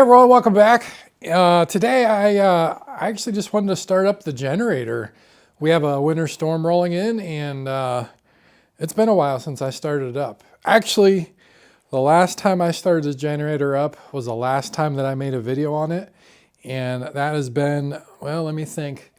everyone, welcome back. Today I actually just wanted to start up the generator. We have a winter storm rolling in and it's been a while since I started it up. Actually, the last time I started the generator up was the last time that I made a video on it. And that has been, well, let me think.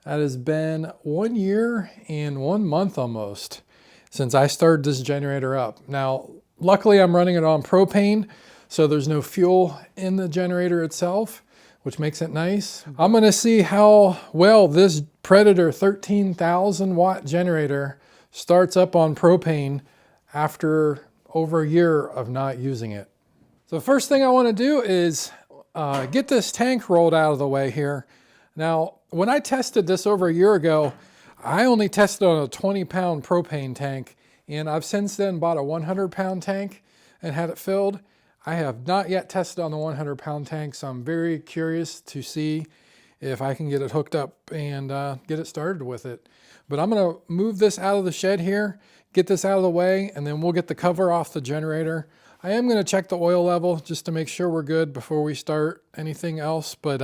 That has been 1 year and 1 month almost since I started this generator up. Now, luckily I'm running it on propane, so there's no fuel in the generator itself, which makes it nice. I'm gonna see how well this Predator 13,000 watt generator starts up on propane after over a year of not using it. So the first thing I wanna do is get this tank rolled out of the way here. Now, when I tested this over a year ago, I only tested on a 20-pound propane tank, and I've since then bought a 100-pound tank and had it filled. I have not yet tested on the 100-pound tank, so I'm very curious to see if I can get it hooked up and get it started with it. But I'm going to move this out of the shed here, get this out of the way, and then we'll get the cover off the generator. I am going to check the oil level just to make sure we're good before we start anything else, but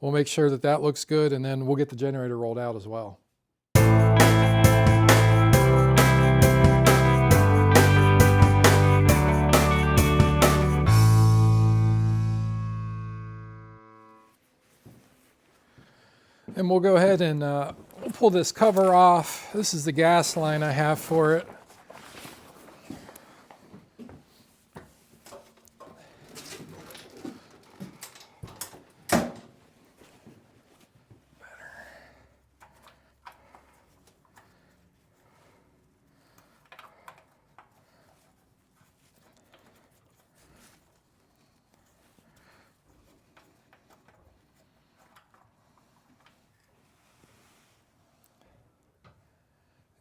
we'll make sure that that looks good, and then we'll get the generator rolled out as well. And we'll go ahead and we'll pull this cover off. This is the gas line I have for it.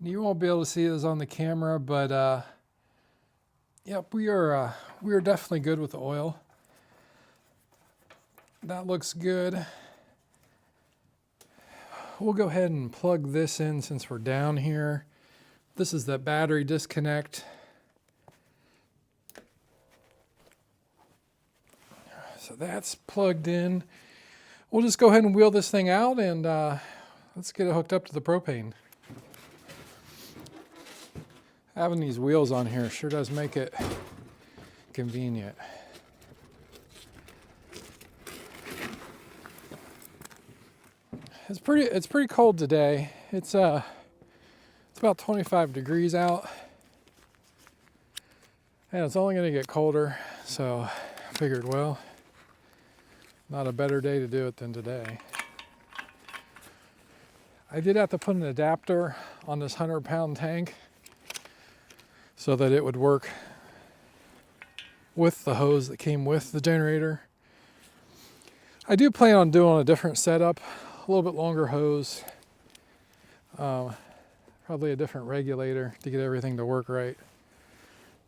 You won't be able to see this on the camera, but yep, we are definitely good with the oil. That looks good. We'll go ahead and plug this in since we're down here. This is the battery disconnect. So that's plugged in. We'll just go ahead and wheel this thing out and let's get it hooked up to the propane. Having these wheels on here sure does make it convenient. It's pretty cold today. It's about 25 degrees out. And it's only gonna get colder, so I figured, well, not a better day to do it than today. I did have to put an adapter on this 100-pound tank so that it would work with the hose that came with the generator. I do plan on doing a different setup, a little bit longer hose, probably a different regulator to get everything to work right.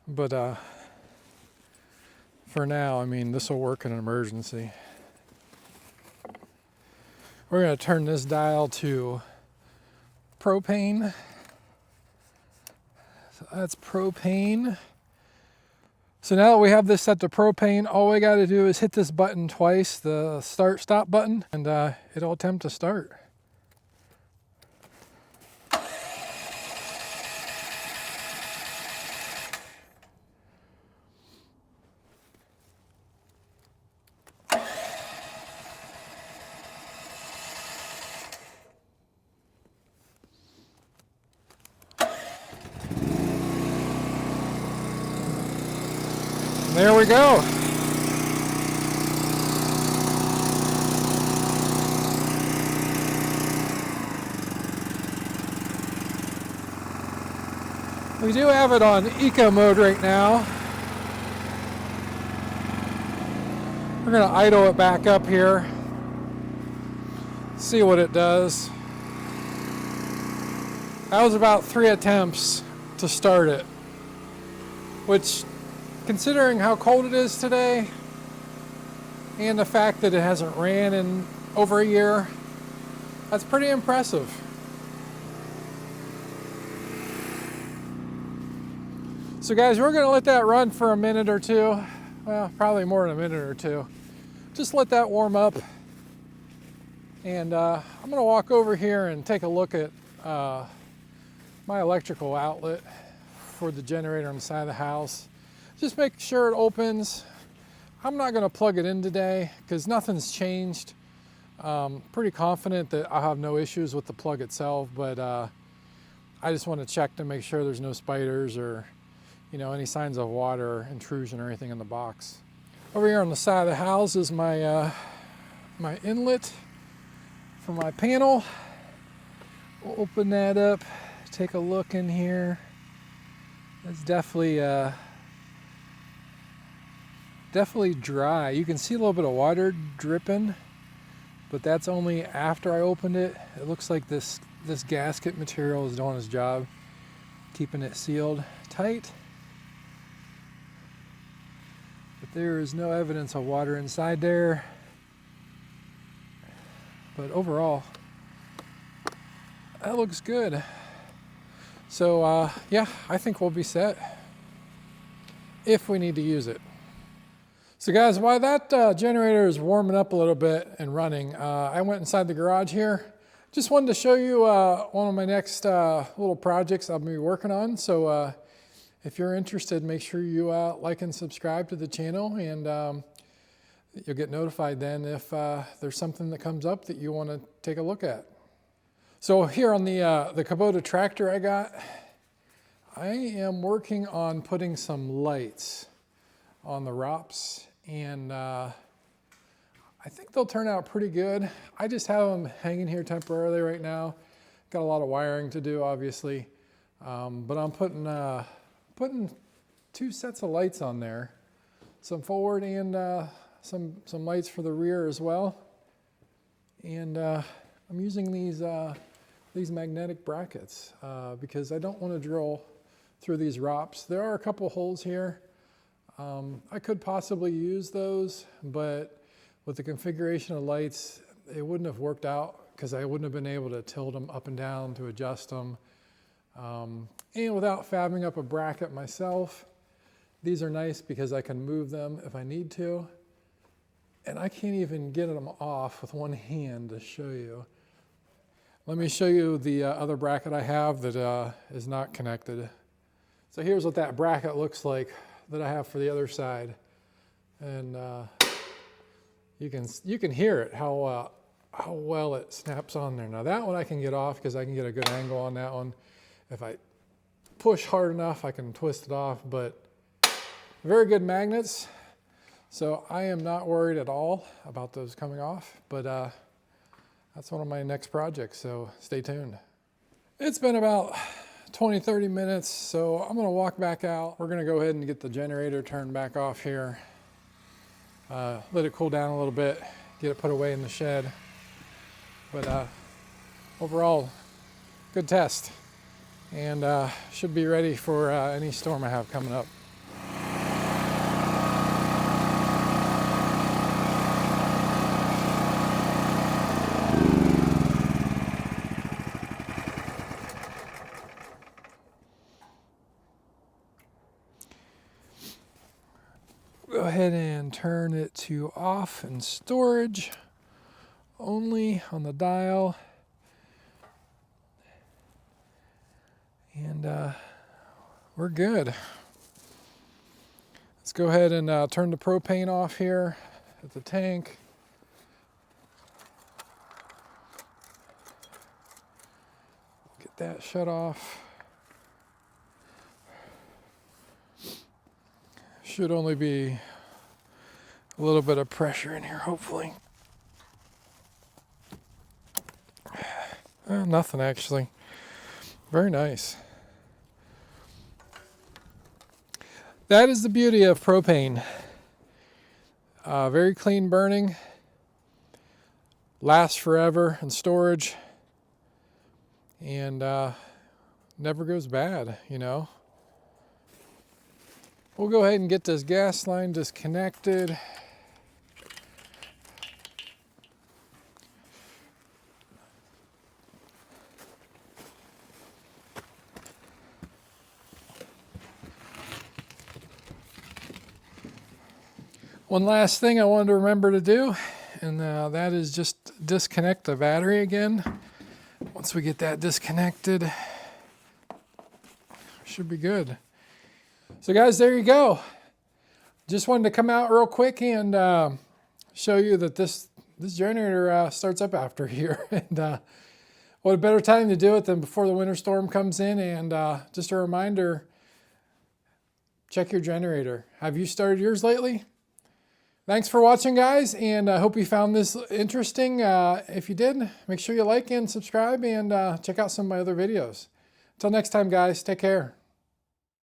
But for now, I mean, this will work in an emergency. We're gonna turn this dial to propane. That's propane. So now that we have this set to propane, all we got to do is hit this button twice, the start-stop button, and it'll attempt to start. There we go. We do have it on eco mode right now. We're going to idle it back up here, see what it does. That was about 3 attempts to start it, which, considering how cold it is today and the fact that it hasn't ran in over a year, that's pretty impressive. So guys, we're going to let that run for a minute or two. Well, probably more than a minute or two. just let that warm up. And I'm gonna walk over here and take a look at my electrical outlet for the generator on the side of the house. Just make sure it opens. I'm not gonna plug it in today because nothing's changed. Pretty confident that I'll have no issues with the plug itself, but I just want to check to make sure there's no spiders or, you know, any signs of water intrusion or anything in the box. Over here on the side of the house is my my inlet for my panel. We'll open that up, take a look in here. It's definitely definitely dry. You can see a little bit of water dripping, but that's only after I opened it. It looks like this gasket material is doing its job, keeping it sealed tight. But there is no evidence of water inside there. But overall, that looks good. So yeah, I think we'll be set if we need to use it. So guys, while that generator is warming up a little bit and running, I went inside the garage here. Just wanted to show you one of my next little projects I'll be working on. So if you're interested, make sure you like and subscribe to the channel, and you'll get notified then if there's something that comes up that you want to take a look at. So here on the Kubota tractor I got, I am working on putting some lights on the ROPS, and I think they'll turn out pretty good. I just have them hanging here temporarily right now. Got a lot of wiring to do, obviously, but I'm putting 2 sets of lights on there, some forward and some lights for the rear as well. And I'm using these magnetic brackets because I don't want to drill through these ROPS. There are a couple holes here. I could possibly use those, but with the configuration of lights, it wouldn't have worked out because I wouldn't have been able to tilt them up and down to adjust them. And without fabbing up a bracket myself, these are nice because I can move them if I need to. And I can't even get them off with one hand to show you. Let me show you the other bracket I have that is not connected. So here's what that bracket looks like that I have for the other side. And you can hear it, how well it snaps on there. Now that one I can get off because I can get a good angle on that one. If I push hard enough, I can twist it off, but very good magnets. So I am not worried at all about those coming off, but that's one of my next projects, so stay tuned. It's been about 20-30 minutes, so I'm gonna walk back out. We're gonna go ahead and get the generator turned back off here. Let it cool down a little bit, get it put away in the shed. But overall, good test. And should be ready for any storm I have coming up. Go ahead and turn it to off and storage only on the dial. And we're good. Let's go ahead and turn the propane off here at the tank. Get that shut off. Should only be a little bit of pressure in here, hopefully. Nothing actually. Very nice. That is the beauty of propane. Very clean burning. Lasts forever in storage. And never goes bad, you know. We'll go ahead and get this gas line disconnected. One last thing I wanted to remember to do, and that is just disconnect the battery again. Once we get that disconnected, should be good. So guys, there you go. Just wanted to come out real quick and show you that this generator starts up after here. And what a better time to do it than before the winter storm comes in. And just a reminder, check your generator. Have you started yours lately? Thanks for watching, guys, and I hope you found this interesting. If you did, make sure you like and subscribe, and check out some of my other videos. Until next time, guys, take care.